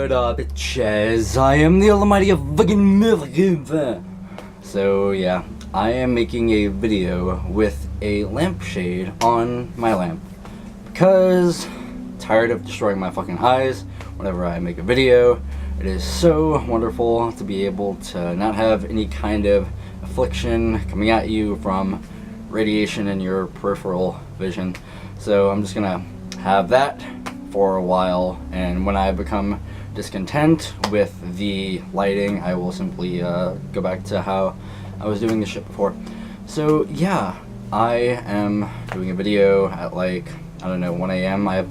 What up, bitches? I am the almighty of fucking Milk. So yeah, I am making a video with a lampshade on my lamp because I'm tired of destroying my fucking eyes whenever I make a video. It is so wonderful to be able to not have any kind of affliction coming at you from radiation in your peripheral vision. So I'm just gonna have that for a while, and when I become discontent with the lighting, I will simply go back to how I was doing this shit before. So yeah, I am doing a video at like, I don't know, 1 a.m. I have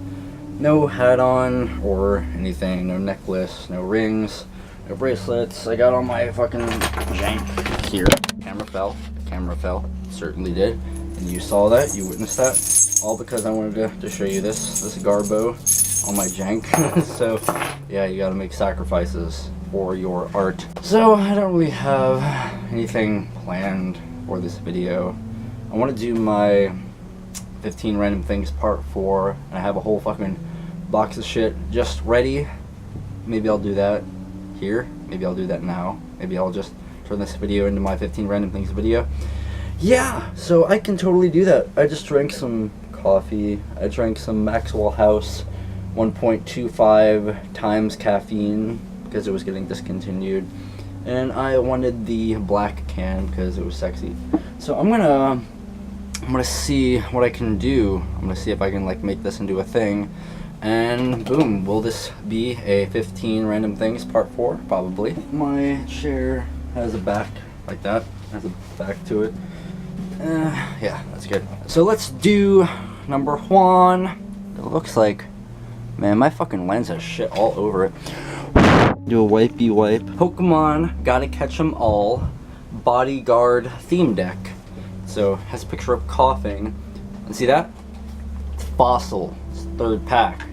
no hat on or anything, no necklace, no rings, no bracelets. I got on my fucking jank here. Camera fell, certainly did. And you saw that, you witnessed that, all because I wanted to show you this garbo on my jank. So yeah, you gotta make sacrifices for your art. So I don't really have anything planned for this video. I want to do my 15 random things part 4, and I have a whole fucking box of shit just ready. Maybe I'll do that here, maybe I'll do that now, maybe I'll just turn this video into my 15 random things video. Yeah, so I can totally do that. I just drank some coffee. I drank some Maxwell House 1.25 times caffeine because it was getting discontinued, and I wanted the black can because it was sexy. So I'm gonna see what I can do. I'm gonna see if I can like make this into a thing, and boom, will this be a 15 random things part 4? Probably. My chair has a back like that, has a back to it. Yeah, that's good. So let's do number 1. It looks like, man, my fucking lens has shit all over it. Do a wipey wipe. Pokemon Gotta Catch 'Em All Bodyguard theme deck. So has a picture of coughing, and see that? It's Fossil. It's the 3rd pack.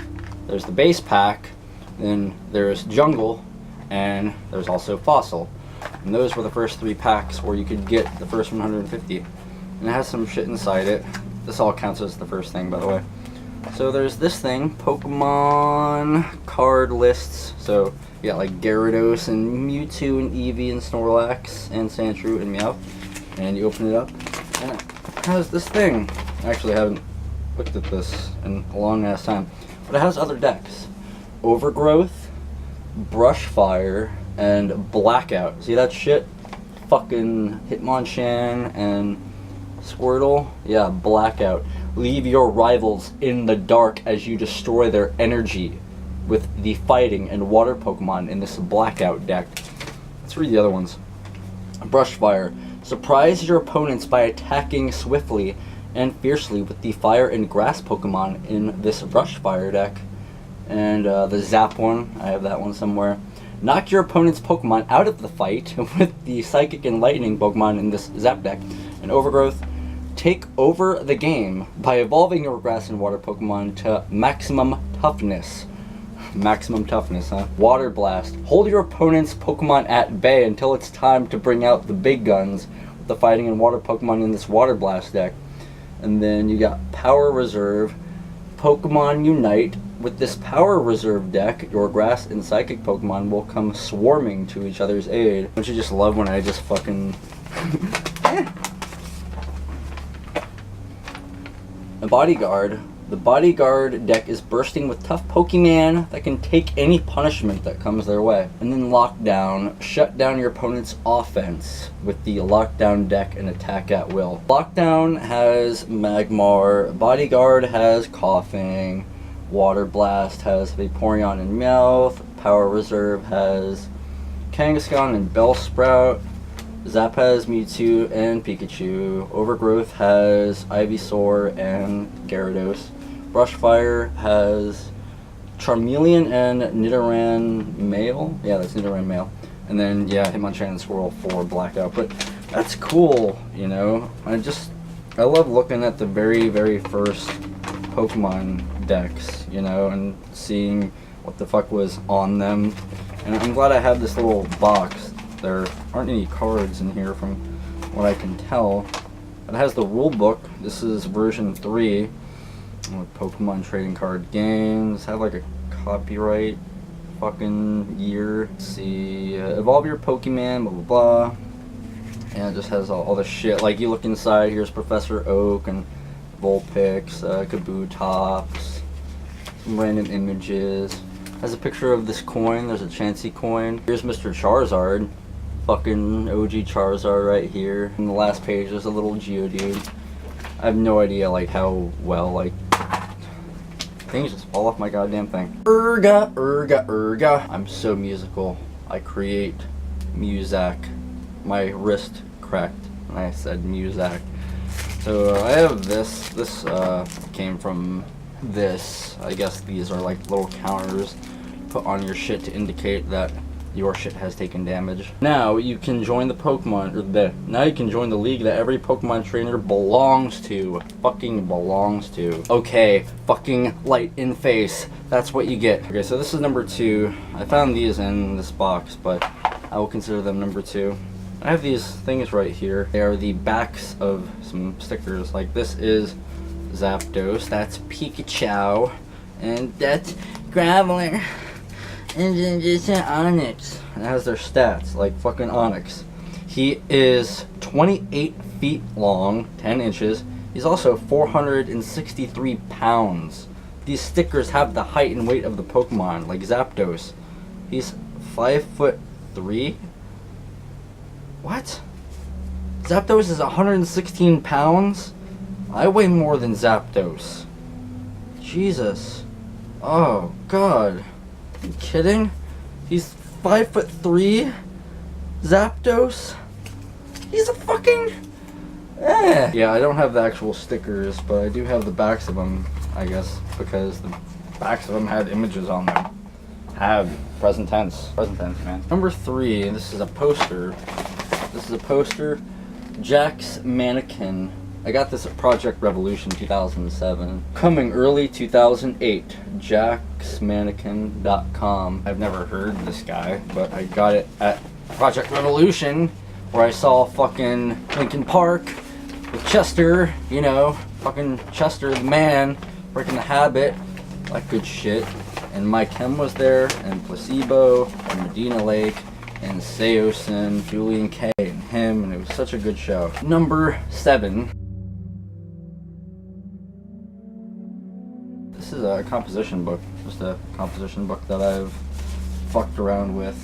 There's the base pack, then there's Jungle, and there's also Fossil. And those were the first 3 packs where you could get the first 150. And it has some shit inside it. This all counts as the first thing, by the way. So there's this thing, Pokemon card lists. So you got like Gyarados and Mewtwo and Eevee and Snorlax and Sandshrew and Meowth. And you open it up, and it has this thing. I actually haven't looked at this in a long ass time. But it has other decks. Overgrowth, Brushfire, and Blackout. See that shit? Fucking Hitmonchan and Squirtle. Yeah, Blackout. Leave your rivals in the dark as you destroy their energy with the fighting and water Pokemon in this Blackout deck. Let's read the other ones. Brushfire. Surprise your opponents by attacking swiftly and fiercely with the fire and grass Pokemon in this Brushfire deck. And the Zap one, I have that one somewhere. Knock your opponent's Pokemon out of the fight with the Psychic and Lightning Pokemon in this Zap deck. And Overgrowth. Take over the game by evolving your grass and water Pokemon to maximum toughness. Maximum toughness, huh? Water Blast. Hold your opponent's Pokemon at bay until it's time to bring out the big guns with the fighting and water Pokemon in this Water Blast deck. And then you got Power Reserve. Pokemon Unite. With this Power Reserve deck, your grass and psychic Pokemon will come swarming to each other's aid. Don't you just love when I just fucking... The Bodyguard. The Bodyguard deck is bursting with tough Pokemon that can take any punishment that comes their way. And then Lockdown. Shut down your opponent's offense with the Lockdown deck and attack at will. Lockdown has Magmar. Bodyguard has Coughing. Water Blast has Vaporeon and Meowth. Power Reserve has Kangaskhan and Bellsprout. Zap has Mewtwo and Pikachu. Overgrowth has Ivysaur and Gyarados. Brushfire has Charmeleon and Nidoran male. Yeah, that's Nidoran male. And then, yeah, Hitmonchan and Squirrel for Blackout. But that's cool, you know. I love looking at the very, very first Pokemon decks, you know, and seeing what the fuck was on them. And I'm glad I have this little box. There aren't any cards in here from what I can tell. It has the rule book. This is version 3. With Pokemon trading card games. Have like a copyright fucking year. Let's see, evolve your Pokemon, blah blah blah. And it just has all the shit. Like, you look inside, here's Professor Oak and Vulpix, Kabutops, some random images. Has a picture of this coin. There's a Chansey coin. Here's Mr. Charizard. Fucking OG Charizard right here. On the last page, there's a little Geodude. I have no idea, like, how well, like, things just fall off my goddamn thing. Erga, erga, erga. I'm so musical. I create Muzak. My wrist cracked when I said Muzak. So I have this. This came from this. I guess these are like little counters put on your shit to indicate that your shit has taken damage. Now you can join the Pokemon, now you can join the league that every Pokemon trainer belongs to. Fucking belongs to. Okay, fucking light in face. That's what you get. Okay, so this is number 2. I found these in this box, but I will consider them number 2. I have these things right here. They are the backs of some stickers. Like, this is Zapdos, that's Pikachu, and that's Graveler, and then just an Onix. And it has their stats, like fucking Onix. He is 28 feet long, 10 inches. He's also 463 pounds. These stickers have the height and weight of the Pokemon, like Zapdos. He's 5'3". What? Zapdos is 116 pounds? I weigh more than Zapdos. Jesus. Oh, God. Are you kidding? He's 5'3". Zapdos? He's a fucking... Yeah, I don't have the actual stickers, but I do have the backs of them, I guess, because the backs of them had images on them. Have. Present tense. Present tense, man. Number 3, this is a poster. This is a poster. Jack's Mannequin. I got this at Project Revolution 2007. Coming early 2008. jacksmannequin.com. I've never heard this guy, but I got it at Project Revolution, where I saw fucking Linkin Park with Chester, you know, fucking Chester the man, breaking the habit, like good shit. And Mike Hem was there, and Placebo, and Medina Lake, and Seosin, Julian K, and him, and it was such a good show. Number 7. This is a composition book, just a composition book that I've fucked around with.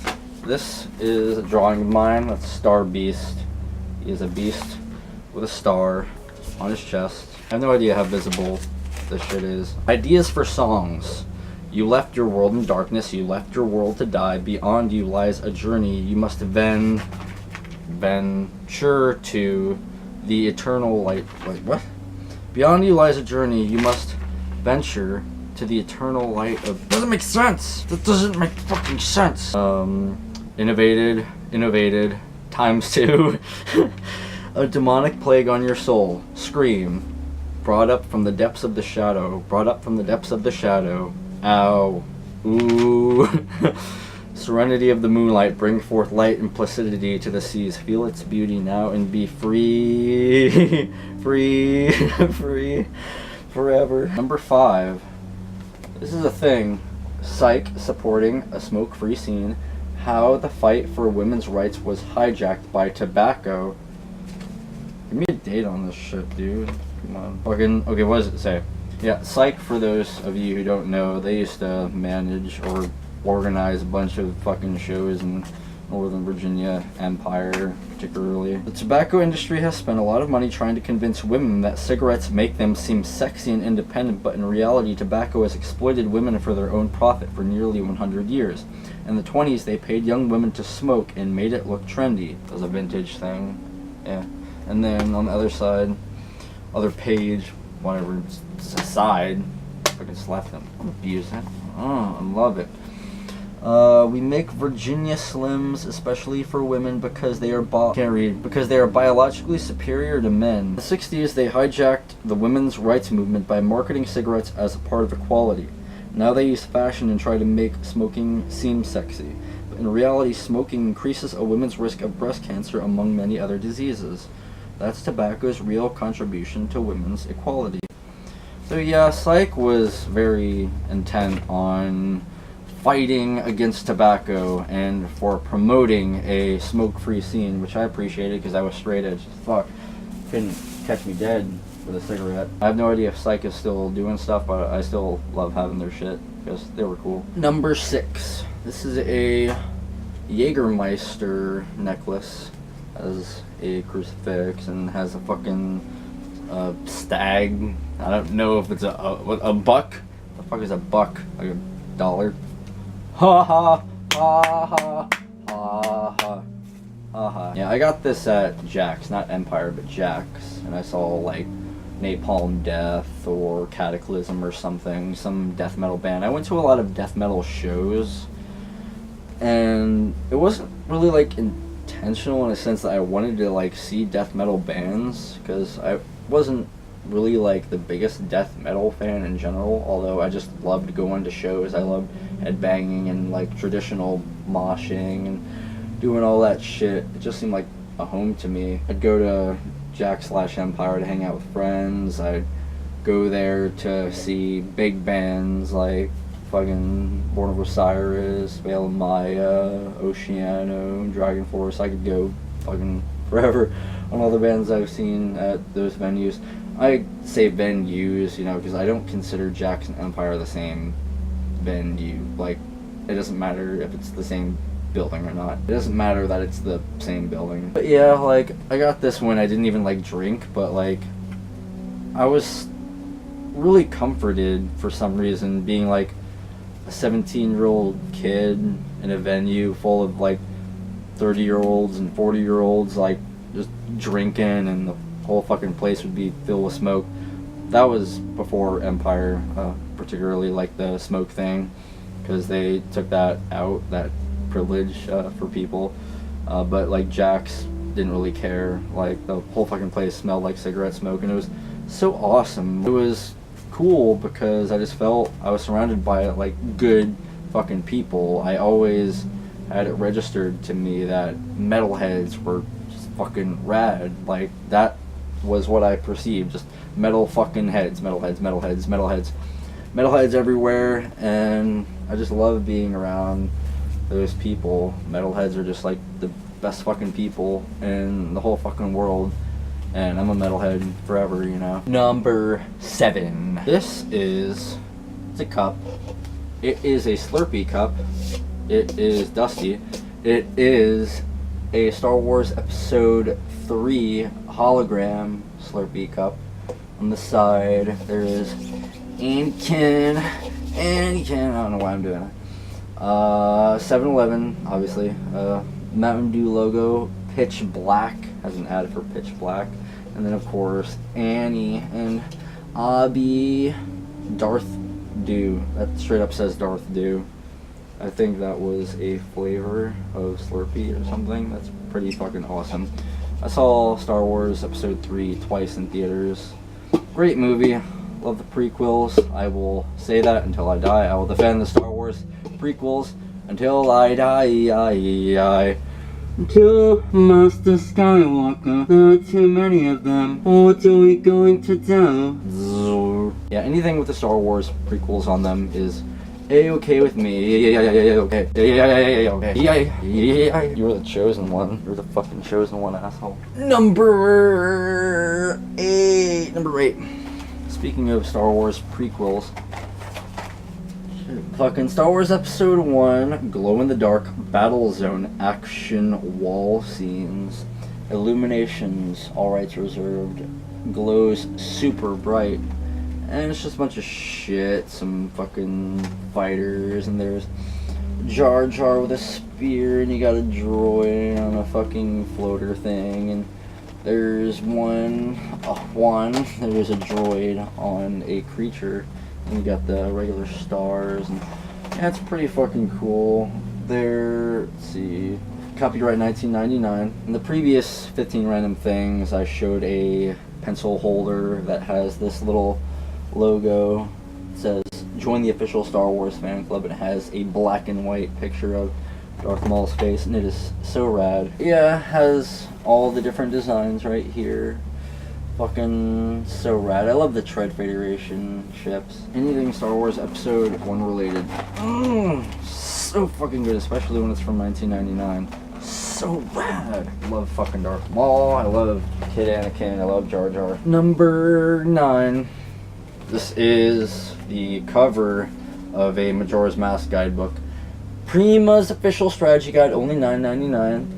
This is a drawing of mine, that's Star Beast. He is a beast with a star on his chest. I have no idea how visible this shit is. Ideas for songs. You left your world in darkness, you left your world to die. Beyond you lies a journey. You must venture to the eternal light. Wait, what? Beyond you lies a journey. You must venture to the eternal light of... Doesn't make sense. That doesn't make fucking sense. Innovated, ×2. A demonic plague on your soul. Scream. Brought up from the depths of the shadow. Brought up from the depths of the shadow. Ow. Ooh. Serenity of the moonlight, bring forth light and placidity to the seas. Feel its beauty now and be free. Free. Free. Forever. Number 5. This is a thing. Psych supporting a smoke-free scene. How the fight for women's rights was hijacked by tobacco. Give me a date on this shit, dude. Come on. Fucking, okay, what does it say? Yeah, Psych, for those of you who don't know, they used to manage or organize a bunch of fucking shows in Northern Virginia Empire, particularly. The tobacco industry has spent a lot of money trying to convince women that cigarettes make them seem sexy and independent, but in reality, tobacco has exploited women for their own profit for nearly 100 years. In the 20s, they paid young women to smoke and made it look trendy. It was a vintage thing, yeah. And then on the other side, other page, whatever, side, I just left them. I'm abused it. Oh, I love it. We make Virginia Slims especially for women because they are biologically superior to men. In the 60s, they hijacked the women's rights movement by marketing cigarettes as a part of equality. Now they use fashion and try to make smoking seem sexy. But in reality, smoking increases a woman's risk of breast cancer among many other diseases. That's tobacco's real contribution to women's equality. So yeah, Psych was very intent on fighting against tobacco and for promoting a smoke-free scene, which I appreciated because I was straight edge as fuck. Couldn't catch me dead with a cigarette. I have no idea if Psych is still doing stuff, but I still love having their shit because they were cool. Number 6. This is a Jägermeister necklace. Has a crucifix and has a fucking stag. I don't know if it's a buck. The fuck is a buck? Like $1? Ha ha ha ha ha ha ha ha. Yeah, I got this at Jack's, not Empire, but Jack's, and I saw like Napalm Death or Cataclysm or something, some death metal band. I went to a lot of death metal shows, and it wasn't really like intentional in a sense that I wanted to like see death metal bands, because I wasn't really like the biggest death metal fan in general, although I just loved going to shows. I loved headbanging and like traditional moshing and doing all that shit. It just seemed like a home to me. I'd go to Jack/Empire to hang out with friends. I'd go there to see big bands like fucking Born of Osiris, Veil of Maya, Oceano, Dragon Force. I could go fucking forever on all the bands I've seen at those venues. I say venues, you know, because I don't consider Jack's and Empire the same venue. Like, it doesn't matter if it's the same building or not. It doesn't matter that it's the same building. But yeah, like, I got this when I didn't even like drink, but like, I was really comforted for some reason being like a 17-year-old kid in a venue full of like 30-year-olds and 40-year-olds, like just drinking, and the whole fucking place would be filled with smoke. That was before Empire, particularly like the smoke thing, because they took that out, that privilege for people. But like Jack's didn't really care. Like the whole fucking place smelled like cigarette smoke, and it was so awesome. It was cool because I just felt I was surrounded by like good fucking people. I always had it registered to me that metalheads were just fucking rad. Like that was what I perceived, just metal fucking heads, metalheads everywhere, and I just love being around those people. Metalheads are just like the best fucking people in the whole fucking world, and I'm a metalhead forever, you know. Number 7. This is, it's a cup. It is a Slurpee cup. It is dusty. It is a Star Wars Episode 3 hologram Slurpee cup. On the side, there is Anakin. I don't know why I'm doing it. 7-Eleven, obviously. Mountain Dew logo, pitch black, has an ad for pitch black. And then, of course, Annie and Abby. Darth Dew. That straight up says Darth Dew. I think that was a flavor of Slurpee or something. That's pretty fucking awesome. I saw Star Wars Episode 3 twice in theaters. Great movie. Love the prequels. I will say that until I die. I will defend the Star Wars prequels until I die. To Master Skywalker, there are too many of them. What are we going to do? Yeah, anything with the Star Wars prequels on them is A-okay with me. Okay. Okay. You're the chosen one. You're the fucking chosen one, asshole. Number 8. Speaking of Star Wars prequels, fucking Star Wars Episode 1, glow-in-the-dark battle zone action wall scenes. Illuminations, all rights reserved. Glows super bright. And it's just a bunch of shit. Some fucking fighters, and there's Jar Jar with a spear, and you got a droid on a fucking floater thing, and there's there's a droid on a creature, and you got the regular stars, and yeah, it's pretty fucking cool. There, let's see, copyright 1999. In the previous 15 random things, I showed a pencil holder that has this little logo. It says, join the official Star Wars fan club. It has a black and white picture of Darth Maul's face, and it is so rad. Yeah, it has all the different designs right here. Fucking so rad. I love the Tread Federation ships. Anything Star Wars Episode 1 related. So fucking good, especially when it's from 1999. So rad. I love fucking Darth Maul. I love Kid Anakin. I love Jar Jar. Number 9. This is the cover of a Majora's Mask guidebook. Prima's official strategy guide, only $9.99.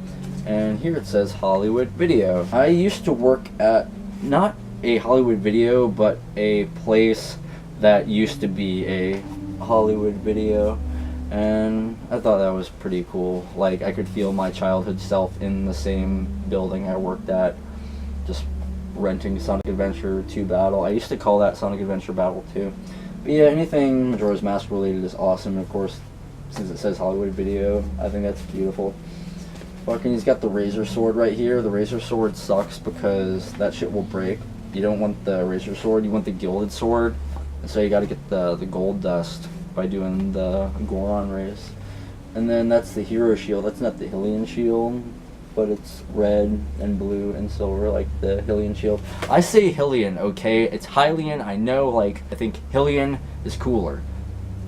And here it says Hollywood Video. I used to work at not a Hollywood Video, but a place that used to be a Hollywood Video, and I thought that was pretty cool. Like, I could feel my childhood self in the same building I worked at, just renting Sonic Adventure 2 Battle. I used to call that Sonic Adventure Battle 2. But yeah, anything Majora's Mask related is awesome. And of course, since it says Hollywood Video, I think that's beautiful. Fucking, he's got the Razor Sword right here. The Razor Sword sucks because that shit will break. You don't want the Razor Sword, you want the Gilded Sword. And so you gotta get the gold dust by doing the Goron race. And then that's the Hero Shield. That's not the Hylian Shield, but it's red and blue and silver like the Hylian Shield. I say Hylian, okay? It's Hylian, I know, like, I think Hylian is cooler.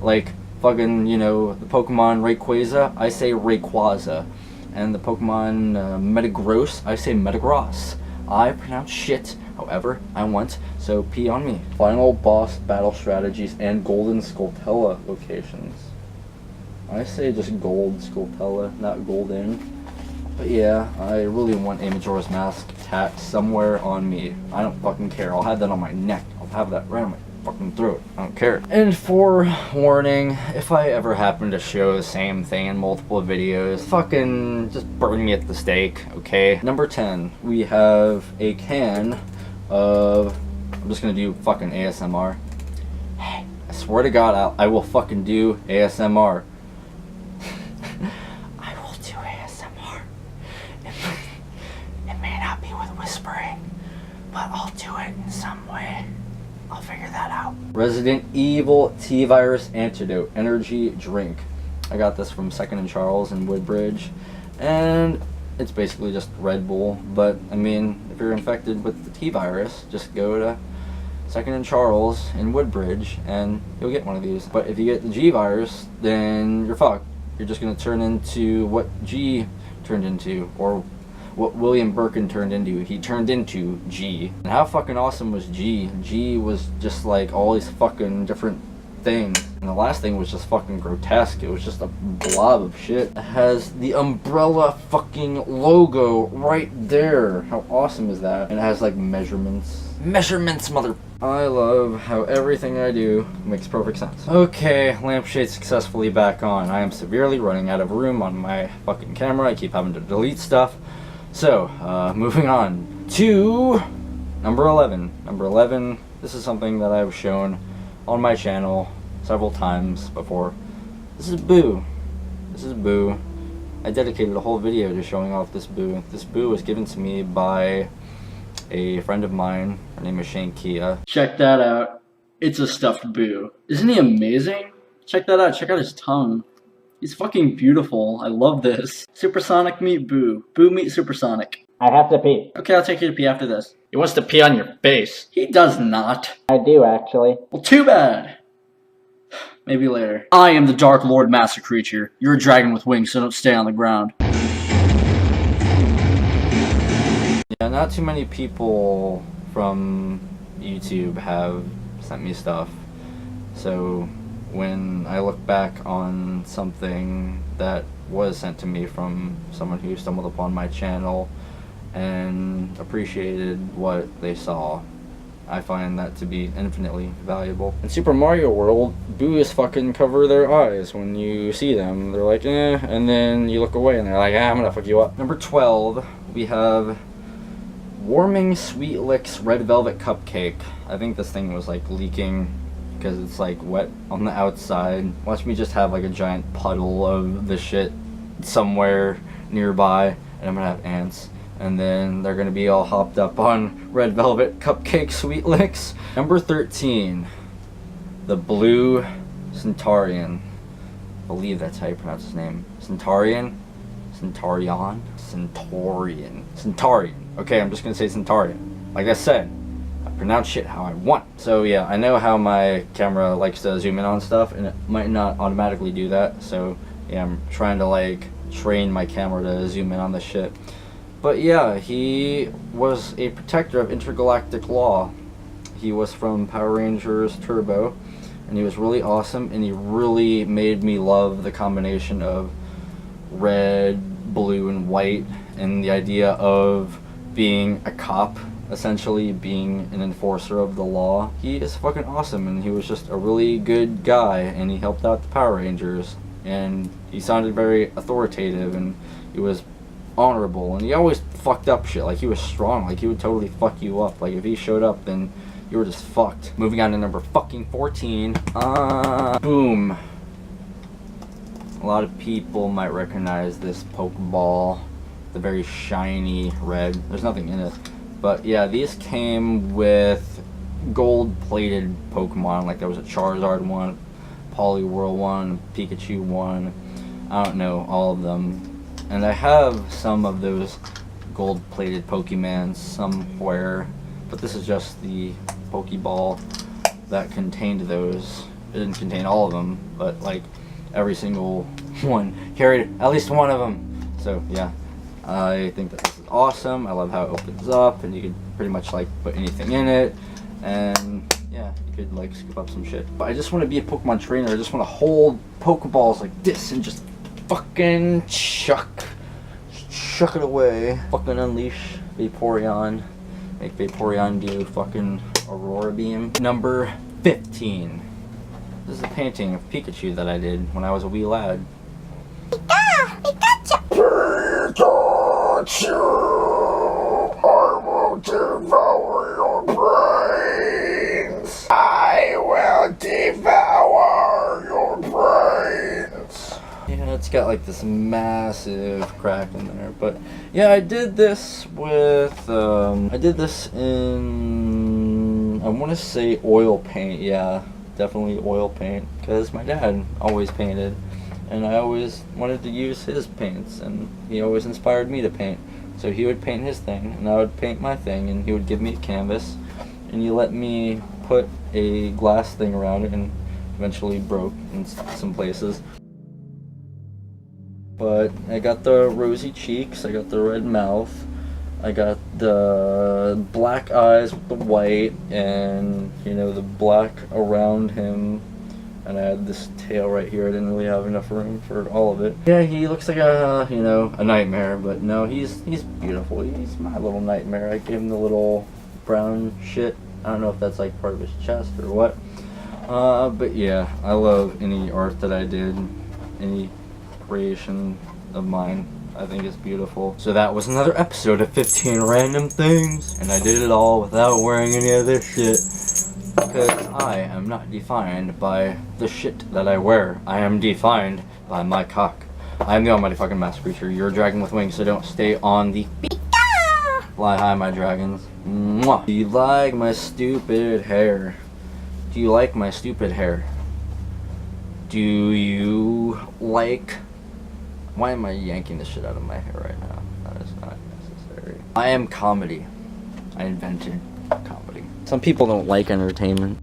Like, fucking, you know, the Pokemon Rayquaza, I say Rayquaza. And the Pokemon Metagross, I say Metagross. I pronounce shit however I want, so pee on me. Final boss battle strategies and Golden Skulltula locations. I say just Gold Skulltula, not Golden. But yeah, I really want a Majora's Mask tattooed somewhere on me. I don't fucking care. I'll have that on my neck. I'll have that right on my fucking throat. I don't care. And for warning, if I ever happen to show the same thing in multiple videos, fucking just burn me at the stake, okay? Number 10, we have a can of, I'm just gonna do fucking ASMR. Hey, I swear to God, I will fucking do ASMR. I will do ASMR. It may not be with whispering, but I'll do it in some way. I'll figure that out. Resident Evil T-Virus Antidote Energy Drink. I got this from Second and Charles in Woodbridge, and it's basically just Red Bull, but I mean, if you're infected with the T-Virus, just go to Second and Charles in Woodbridge and you'll get one of these. But if you get the G-Virus, then you're fucked. You're just gonna turn into what G turned into, or what William Birkin turned into. He turned into G. And how fucking awesome was G? G was just like all these fucking different things. And the last thing was just fucking grotesque. It was just a blob of shit. It has the Umbrella fucking logo right there. How awesome is that? And it has like measurements. Measurements, mother. I love how everything I do makes perfect sense. Okay, lampshade successfully back on. I am severely running out of room on my fucking camera. I keep having to delete stuff. So, moving on to number 11. Number 11, this is something that I've shown on my channel several times before. This is Boo. This is Boo. I dedicated a whole video to showing off this Boo. This Boo was given to me by a friend of mine. Her name is Shane Kia. Check that out. It's a stuffed Boo. Isn't he amazing? Check that out. Check out his tongue. He's fucking beautiful. I love this. Supersonic meet Boo. Boo meet Supersonic. I have to pee. Okay, I'll take you to pee after this. He wants to pee on your face. He does not. I do, actually. Well, too bad. Maybe later. I am the Dark Lord Master Creature. You're a dragon with wings, so don't stay on the ground. Yeah, not too many people from YouTube have sent me stuff. So when I look back on something that was sent to me from someone who stumbled upon my channel and appreciated what they saw, I find that to be infinitely valuable. In Super Mario World, Boos fucking cover their eyes when you see them. They're like, eh, and then you look away and they're like, ah, I'm gonna fuck you up. Number 12, we have Warming Sweet Licks Red Velvet Cupcake. I think this thing was like leaking because it's like wet on the outside. Watch me just have like a giant puddle of the shit somewhere nearby, and I'm gonna have ants, and then they're gonna be all hopped up on Red Velvet Cupcake Sweet Licks. Number 13, the Blue Centaurian. I believe that's how you pronounce his name. Centaurian? Centaurion? Centaurian. Centaurian. Okay, I'm just gonna say Centaurian. Like I said, I pronounce shit how I want. So yeah, I know how my camera likes to zoom in on stuff, and it might not automatically do that. So yeah, I'm trying to like train my camera to zoom in on this shit. But yeah, he was a protector of intergalactic law. He was from Power Rangers Turbo, and he was really awesome, and he really made me love the combination of red, blue, and white, and the idea of being a cop, essentially being an enforcer of the law. He is fucking awesome, and he was just a really good guy, and he helped out the Power Rangers, and he sounded very authoritative, and he was honorable, and he always fucked up shit. Like, he was strong, like he would totally fuck you up. Like, if he showed up, then you were just fucked. Moving on to number fucking 14. Boom. A lot of people might recognize this Pokeball, the very shiny red. There's nothing in it, but yeah, these came with gold-plated Pokemon. Like, there was a Charizard one, Poliwhirl one, Pikachu one. I don't know all of them. And I have some of those gold-plated Pokemons somewhere, but this is just the Pokeball that contained those. It didn't contain all of them, but like every single one carried at least one of them. So yeah, I think that this is awesome. I love how it opens up, and you can pretty much like put anything in it, and yeah, you could like scoop up some shit. But I just want to be a Pokemon trainer. I just want to hold Pokeballs like this and just fucking chuck it away. Fucking unleash Vaporeon. Make Vaporeon do fucking Aurora Beam. Number 15. This is a painting of Pikachu that I did when I was a wee lad. Pikachu! Pikachu! I will devour your brains! I will devour your brains! Yeah, it's got like this massive crack in there, but yeah, I did this with, I did this in, I want to say oil paint. Yeah, definitely oil paint, because my dad always painted, and I always wanted to use his paints, and he always inspired me to paint. So he would paint his thing, and I would paint my thing, and he would give me a canvas, and he let me put a glass thing around it, and eventually broke in some places. But I got the rosy cheeks, I got the red mouth, I got the black eyes with the white, and you know, the black around him, and I had this tail right here. I didn't really have enough room for all of it. Yeah, he looks like a, you know, a nightmare, but no, he's beautiful. He's my little nightmare. I gave him the little brown shit. I don't know if that's like part of his chest or what. But yeah, I love any art that I did, any creation of mine. I think it's beautiful. So that was another episode of 15 Random Things, and I did it all without wearing any of this shit, because I am not defined by the shit that I wear. I am defined by my cock. I am the almighty fucking master creature. You're a dragon with wings, so don't stay on the fly high, my dragons. Mwah. Do you like my stupid hair? Do you like my stupid hair? Do you like... Why am I yanking the shit out of my hair right now? That is not necessary. I am comedy. I invented comedy. Some people don't like entertainment.